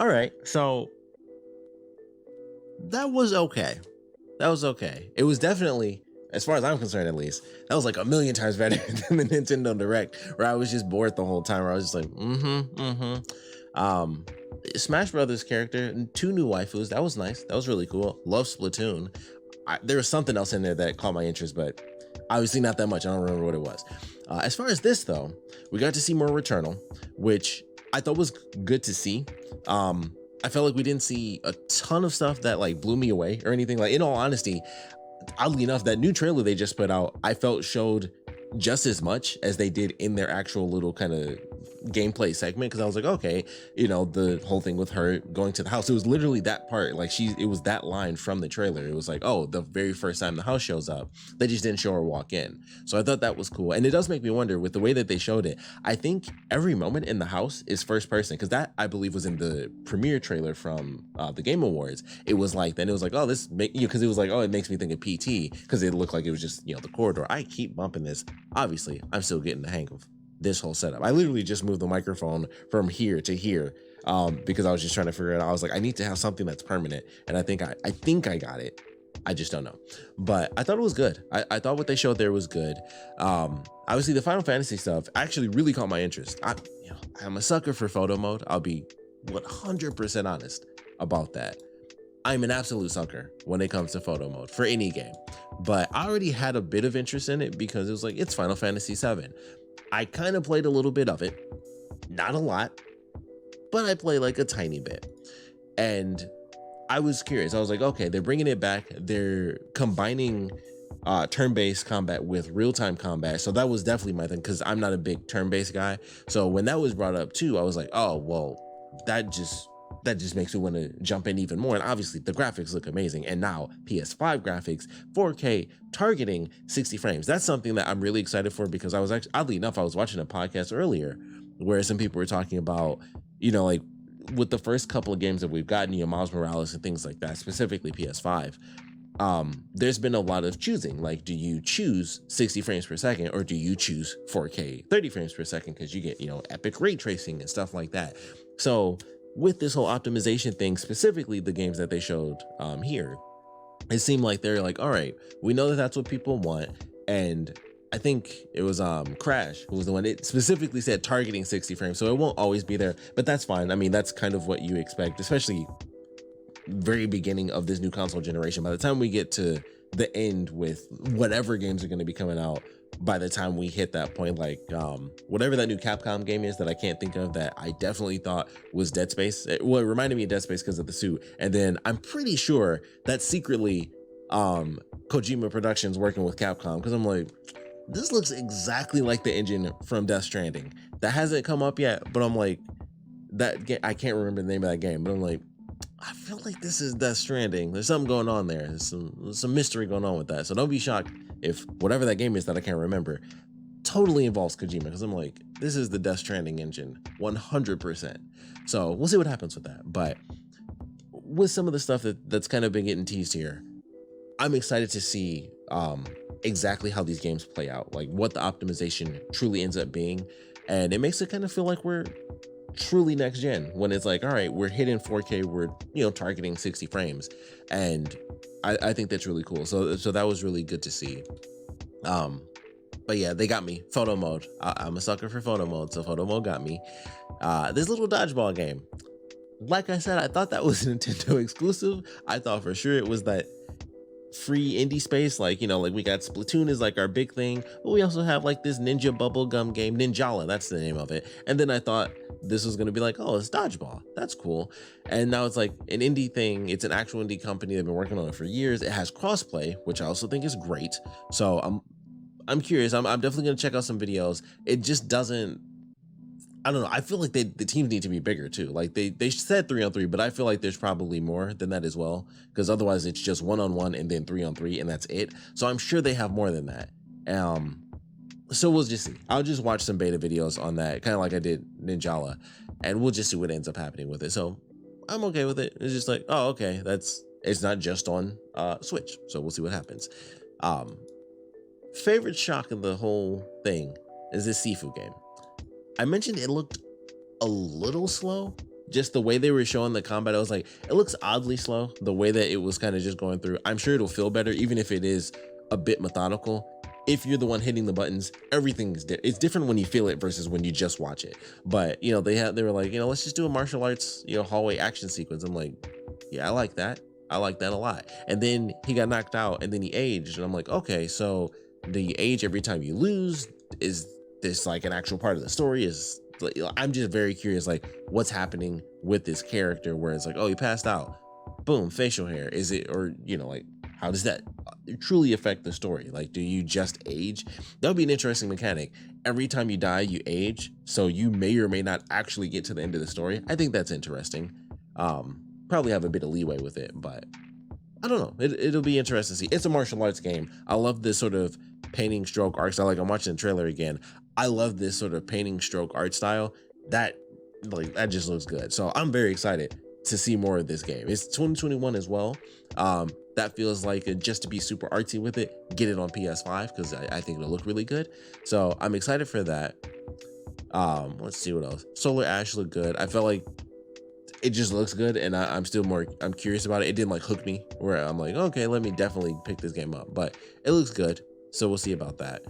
All right, so that was okay. That was okay. It was definitely, as far as I'm concerned at least, that was like a million times better than the Nintendo Direct, where I was just bored the whole time, where I was just like, Um, Smash Brothers character, and 2 new waifus. That was nice. That was really cool. Love Splatoon. There was something else in there that caught my interest, but obviously not that much. I don't remember what it was. As far as this though, we got to see more Returnal, which I thought was good to see. I felt like we didn't see a ton of stuff that like blew me away or anything. Like, in all honesty, oddly enough, that new trailer they just put out, I felt showed just as much as they did in their actual little kind of gameplay segment, because I was like, okay, the whole thing with her going to the house, it was literally that part. Like, it was that line from the trailer. It was like, oh, the very first time the house shows up, they just didn't show her walk in. So I thought that was cool. And it does make me wonder, with the way that they showed it, I think every moment in the house is first person, because that, I believe, was in the premiere trailer from the Game Awards. It was like, then it was like, oh, because it was like, oh, it makes me think of PT, because it looked like it was just the corridor. I keep bumping this. Obviously, I'm still getting the hang of this whole setup. I literally just moved the microphone from here to here, because I was just trying to figure it out. I was like, I need to have something that's permanent, and I think I got it. I just don't know, but I thought it was good. I thought what they showed there was good. Obviously, the Final Fantasy stuff actually really caught my interest. I'm a sucker for photo mode. I'll be 100% honest about that. I'm an absolute sucker when it comes to photo mode for any game, but I already had a bit of interest in it because it was like, it's Final Fantasy VII. I kind of played a little bit of it, not a lot, but I played like a tiny bit. And I was curious. I was like, okay, they're bringing it back. They're combining turn-based combat with real-time combat. So that was definitely my thing, because I'm not a big turn-based guy. So when that was brought up too, I was like, oh, well, that just makes me want to jump in even more. And obviously the graphics look amazing. And now PS5 graphics, 4K, targeting 60 frames. That's something that I'm really excited for, because I was actually, oddly enough, I was watching a podcast earlier where some people were talking about, like with the first couple of games that we've gotten, Miles Morales and things like that, specifically PS5, there's been a lot of choosing. Like, do you choose 60 frames per second, or do you choose 4K 30 frames per second, because you get, epic ray tracing and stuff like that. So with this whole optimization thing, specifically the games that they showed here, it seemed like they're like, all right, we know that that's what people want. And I think it was Crash who was the one, it specifically said targeting 60 frames, so it won't always be there, but that's fine. I mean, that's kind of what you expect, especially very beginning of this new console generation. By the time we get to the end with whatever games are going to be coming out, by the time we hit that point, like whatever that new Capcom game is that I can't think of, that I definitely thought was Dead Space. It reminded me of Dead Space because of the suit. And then I'm pretty sure that secretly Kojima Productions working with Capcom, because I'm like, this looks exactly like the engine from Death Stranding. That hasn't come up yet, but I'm like, that game, I can't remember the name of that game, but I'm like, I feel like this is Death Stranding. There's something going on there. There's some mystery going on with that. So don't be shocked if whatever that game is that I can't remember totally involves Kojima, because I'm like, this is the Death Stranding engine 100%. So we'll see what happens with that. But with some of the stuff that's kind of been getting teased here, I'm excited to see exactly how these games play out, like what the optimization truly ends up being. And it makes it kind of feel like we're truly next gen, when it's like, all right, we're hitting 4K, we're targeting 60 frames, and I think that's really cool. So that was really good to see. But yeah, they got me. Photo mode. I'm a sucker for photo mode, so photo mode got me. This little dodgeball game, like I said, I thought that was a Nintendo exclusive. I thought for sure it was that free indie space, like like we got Splatoon is like our big thing, but we also have like this ninja bubblegum game, Ninjala, that's the name of it. And then I thought this was going to be like, oh, it's dodgeball, that's cool. And now it's like an indie thing. It's an actual indie company. They've been working on it for years. It has crossplay, which I also think is great. So I'm curious. I'm definitely going to check out some videos. It just doesn't, I don't know. I feel like the teams need to be bigger too. Like they said 3-on-3, but I feel like there's probably more than that as well, because otherwise it's just 1-on-1 and then 3-on-3 and that's it. So I'm sure they have more than that. So we'll just see. I'll just watch some beta videos on that, kind of like I did Ninjala, and we'll just see what ends up happening with it. So I'm okay with it. It's just like, oh, okay, it's not just on Switch. So we'll see what happens. Favorite shock of the whole thing is this Sifu game. I mentioned it looked a little slow, just the way they were showing the combat, I was like, it looks oddly slow. The way that it was kind of just going through. I'm sure it'll feel better, even if it is a bit methodical. If you're the one hitting the buttons, everything is it's different when you feel it versus when you just watch it. But you know, they were like, you know, let's just do a martial arts, you know, hallway action sequence. I'm like, yeah, I like that. I like that a lot. And then he got knocked out, and then he aged, and I'm like, okay, so do you age every time you lose? Is this like an actual part of the story? I'm just very curious, like what's happening with this character, where it's like, oh, he passed out, boom, facial hair. Is it, or you know, like how does that truly affect the story? Like, do you just age? That would be an interesting mechanic. Every time you die, you age, so you may or may not actually get to the end of the story. I think that's interesting. Probably have a bit of leeway with it, but I don't know. It'll be interesting to see. It's a martial arts game. I love this sort of painting stroke art style. Like, I'm watching the trailer again. I love this sort of painting stroke art style. That just looks good. So I'm very excited to see more of this game. It's 2021 as well. That feels like just to be super artsy with it, get it on PS5, because I think it'll look really good. So I'm excited for that. Let's see what else. Solar Ash looked good. I felt like it just looks good, and I'm curious about it. It didn't like hook me where I'm like, okay, let me definitely pick this game up, but it looks good. So we'll see about that.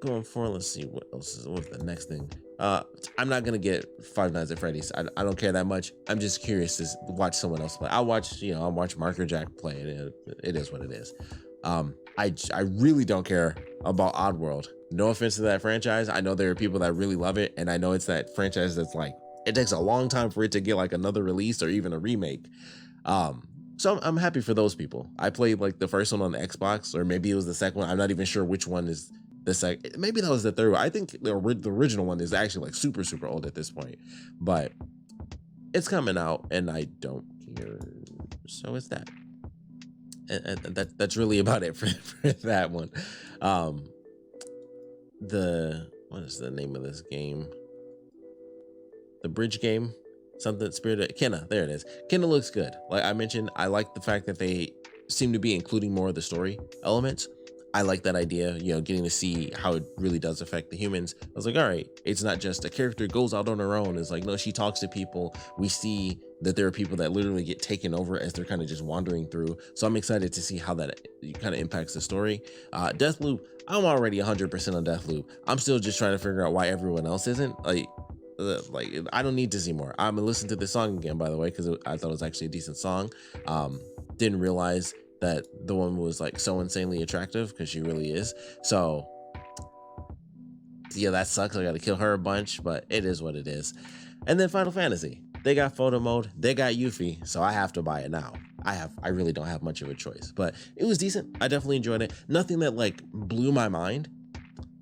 Going forward, let's see what else is, what's the next thing. I'm not gonna get Five Nights at Freddy's. I don't care that much. I'm just curious to watch someone else play. I'll watch Marker Jack play, and it is what it is. I really don't care about Oddworld. No offense to that franchise. I know there are people that really love it, and I know it's that franchise that's like, it takes a long time for it to get like another release or even a remake. So I'm happy for those people. I played like the first one on the Xbox, or maybe it was the second one. I'm not even sure which one is the second. Maybe that was the third one. I think the original one is actually like super, super old at this point, but it's coming out and I don't care. So it's that. And that's really about it for that one. What is the name of this game? The bridge game, something Spirit Kenna. There it is. Kenna looks good. Like I mentioned, I like the fact that they seem to be including more of the story elements. I like that idea, getting to see how it really does affect the humans. I was like, all right, it's not just a character goes out on her own. It's like, no, she talks to people. We see that there are people that literally get taken over as they're kind of just wandering through. So I'm excited to see how that kind of impacts the story. Deathloop, I'm already 100% on Deathloop. I'm still just trying to figure out why everyone else isn't. Like I don't need to see more. I'm gonna listen to this song again, by the way, because I thought it was actually a decent song. Didn't realize that the woman was like so insanely attractive, because she really is. So yeah, that sucks. I gotta kill her a bunch, but it is what it is. And then Final Fantasy, they got photo mode, they got Yuffie, so I have to buy it now. I really don't have much of a choice, but it was decent. I definitely enjoyed it. Nothing that like blew my mind,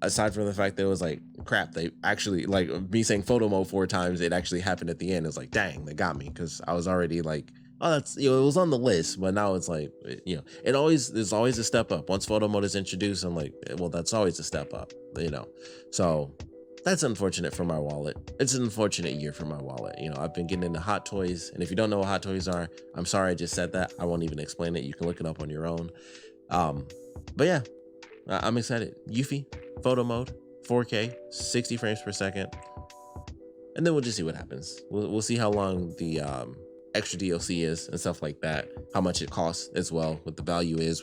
aside from the fact that it was like, crap, they actually, like me saying photo mode 4 times, it actually happened at the end. It's like, dang, they got me, because I was already like, oh, that's, it was on the list, but now it's like, there's always a step up. Once photo mode is introduced, I'm like, well, that's always a step up, so that's unfortunate for my wallet. It's an unfortunate year for my wallet. I've been getting into Hot Toys, and if you don't know what Hot Toys are, I'm sorry I just said that. I won't even explain it. You can look it up on your own. But yeah, I'm excited. Yuffie, photo mode, 4K, 60 frames per second, and then we'll just see what happens. We'll see how long the extra DLC is and stuff like that, how much it costs as well, what the value is.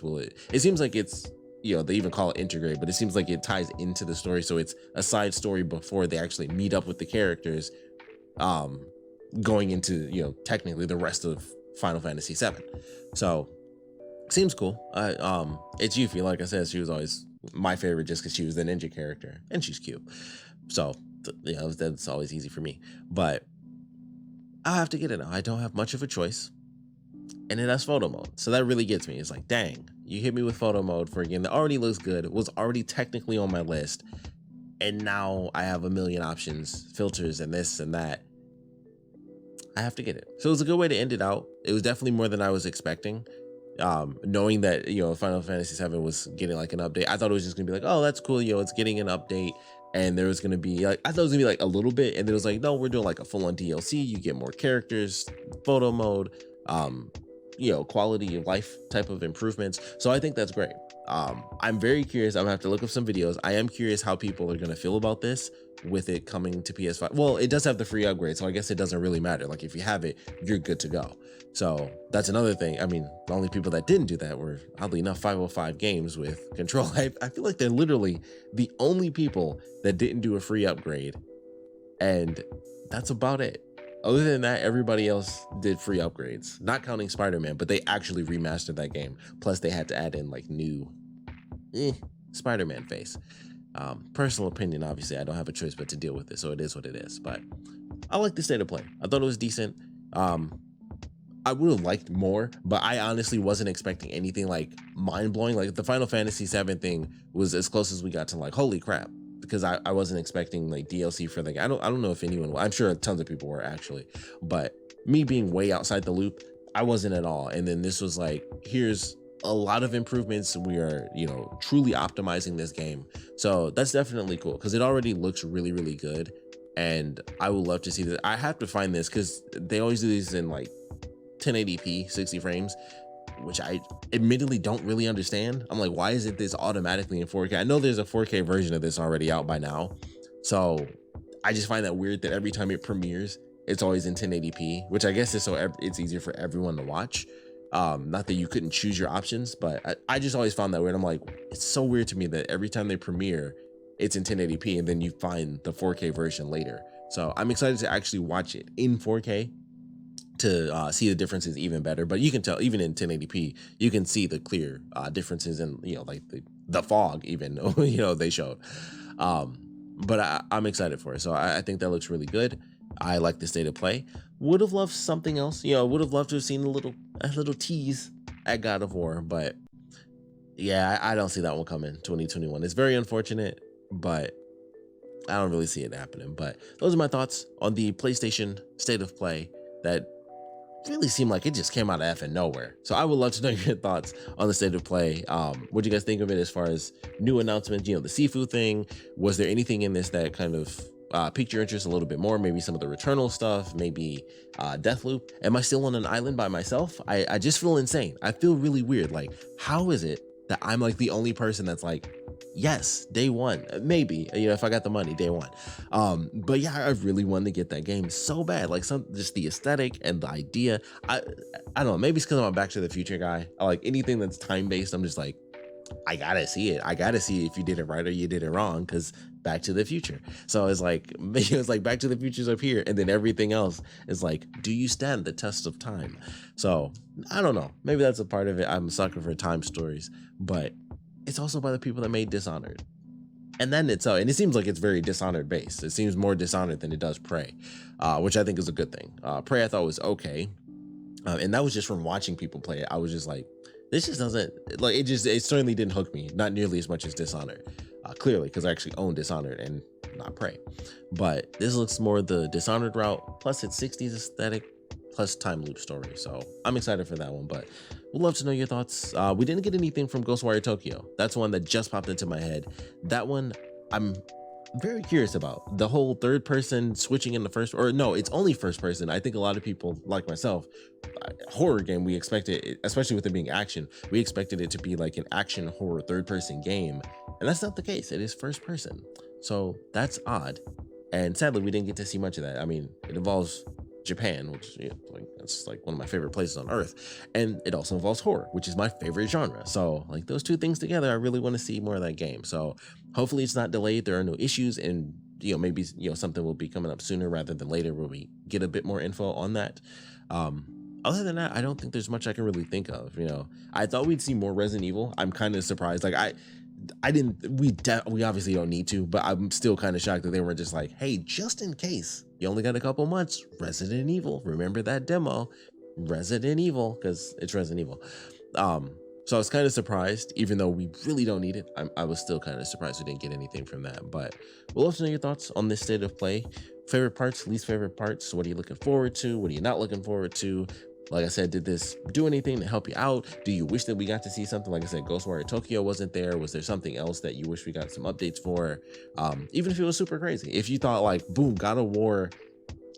It seems like it's, they even call it integrate, but it seems like it ties into the story, so it's a side story before they actually meet up with the characters, going into technically the rest of Final Fantasy VII. So seems cool. It's Yuffie, like I said, she was always my favorite just because she was the ninja character and she's cute, so that's always easy for me. But I'll have to get it now. I don't have much of a choice, and it has photo mode, so that really gets me. It's like, dang, you hit me with photo mode for a game that already looks good, was already technically on my list, and now I have a million options, filters, and this and that. I have to get it. So it was a good way to end it out. It was definitely more than I was expecting. Knowing that Final Fantasy VII was getting like an update, I thought it was just gonna be like, oh, that's cool, it's getting an update, and there was gonna be like, I thought it was gonna be like a little bit, and then it was like, no, we're doing like a full-on DLC. You get more characters, photo mode, quality of life type of improvements. So I think that's great. I'm very curious. I'm gonna have to look up some videos. I am curious how people are gonna feel about this with it coming to PS5. Well, it does have the free upgrade, so I guess it doesn't really matter. Like if you have it, you're good to go. So that's another thing. I mean, the only people that didn't do that were, oddly enough, 505 Games with Control. I feel like they're literally the only people that didn't do a free upgrade, and that's about it. Other than that, everybody else did free upgrades, not counting Spider-Man, but they actually remastered that game. Plus, they had to add in like new Spider-Man face. Personal opinion, obviously, I don't have a choice but to deal with it, so it is what it is. But I like the state of play. I thought it was decent. I would have liked more, but I honestly wasn't expecting anything like mind-blowing. Like the Final Fantasy VII thing was as close as we got to like, holy crap, because I wasn't expecting like DLC for the game. I don't know if anyone, I'm sure tons of people were actually, but me being way outside the loop, I wasn't at all. And then this was like, here's a lot of improvements. We are, truly optimizing this game. So that's definitely cool because it already looks really, really good. And I would love to see that. I have to find this because they always do these in like 1080p, 60 frames, which I admittedly don't really understand. I'm like, why is it this automatically in 4K? I know there's a 4K version of this already out by now. So I just find that weird that every time it premieres, it's always in 1080p, which I guess is so it's easier for everyone to watch. Not that you couldn't choose your options, but I just always found that weird. I'm like, it's so weird to me that every time they premiere, it's in 1080p and then you find the 4K version later. So I'm excited to actually watch it in 4K to see the differences even better. But you can tell even in 1080p, you can see the clear differences in, like the fog even, they showed. But I'm excited for it. So I think that looks really good. I like the state of play. Would have loved something else. Would have loved to have seen a little tease at God of War. But yeah, I don't see that one coming 2021. It's very unfortunate, but I don't really see it happening. But those are my thoughts on the PlayStation state of play that really seemed like it just came out of effing nowhere. So I would love to know your thoughts on the state of play. What do you guys think of it as far as new announcements? The seafood thing. Was there anything in this that kind of piqued your interest a little bit more? Maybe some of the Returnal stuff, maybe Deathloop. Am I still on an island by myself? I just feel insane. I feel really weird. Like, how is it that I'm like the only person that's like, yes, day one, maybe, if I got the money, day one. But yeah, I really wanted to get that game so bad. Like just the aesthetic and the idea. I don't know, maybe it's because I'm a Back to the Future guy. I like anything that's time-based. I'm just like, I gotta see it. I gotta see if you did it right or you did it wrong, because Back to the Future. So it's like Back to the Future's up here, and then everything else is like, do you stand the test of time? So I don't know. Maybe that's a part of it. I'm a sucker for time stories, but it's also by the people that made Dishonored. And then and it seems like it's very Dishonored based. It seems more Dishonored than it does Prey, which I think is a good thing. Prey I thought was okay. And that was just from watching people play it. I was just like, this just doesn't, like, it certainly didn't hook me, not nearly as much as Dishonored. Clearly, because I actually own Dishonored and not Prey. But this looks more the Dishonored route, plus its 60s aesthetic, plus time loop story. So I'm excited for that one, but we'd love to know your thoughts. We didn't get anything from Ghostwire Tokyo. That's one that just popped into my head. That one I'm very curious about. The whole third person switching in the first, or no, it's only first person. I think a lot of people like myself, horror game, we expected, especially with it being action, we expected it to be like an action horror third person game, and that's not the case. It is first person, so that's odd, and sadly we didn't get to see much of that. I mean, it involves Japan, which that's like one of my favorite places on earth, and it also involves horror, which is my favorite genre. So like those two things together, I really want to see more of that game. So hopefully it's not delayed, there are no issues, and maybe something will be coming up sooner rather than later where we get a bit more info on that. Other than that, I don't think there's much I can really think of. I thought we'd see more Resident Evil. I'm kind of surprised. Like we obviously don't need to, but I'm still kind of shocked that they weren't just like, hey, just in case you only got a couple months, Resident Evil, remember that demo, Resident Evil, because it's Resident Evil. So I was kind of surprised, even though we really don't need it. I was still kind of surprised we didn't get anything from that. But we'll love to know your thoughts on this state of play. Favorite parts, least favorite parts. What are you looking forward to? What are you not looking forward to? Like I said, did this do anything to help you out? Do you wish that we got to see something? Like I said, Ghostwire Tokyo wasn't there. Was there something else that you wish we got some updates for? Even if it was super crazy. If you thought like, boom, God of War,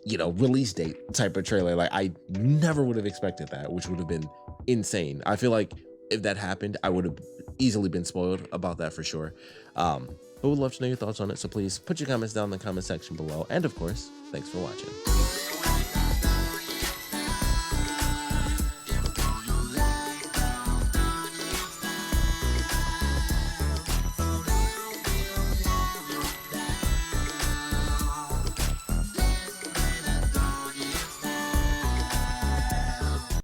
release date type of trailer. Like I never would have expected that, which would have been insane. I feel like if that happened, I would have easily been spoiled about that for sure. But would love to know your thoughts on it. So please put your comments down in the comment section below. And of course, thanks for watching.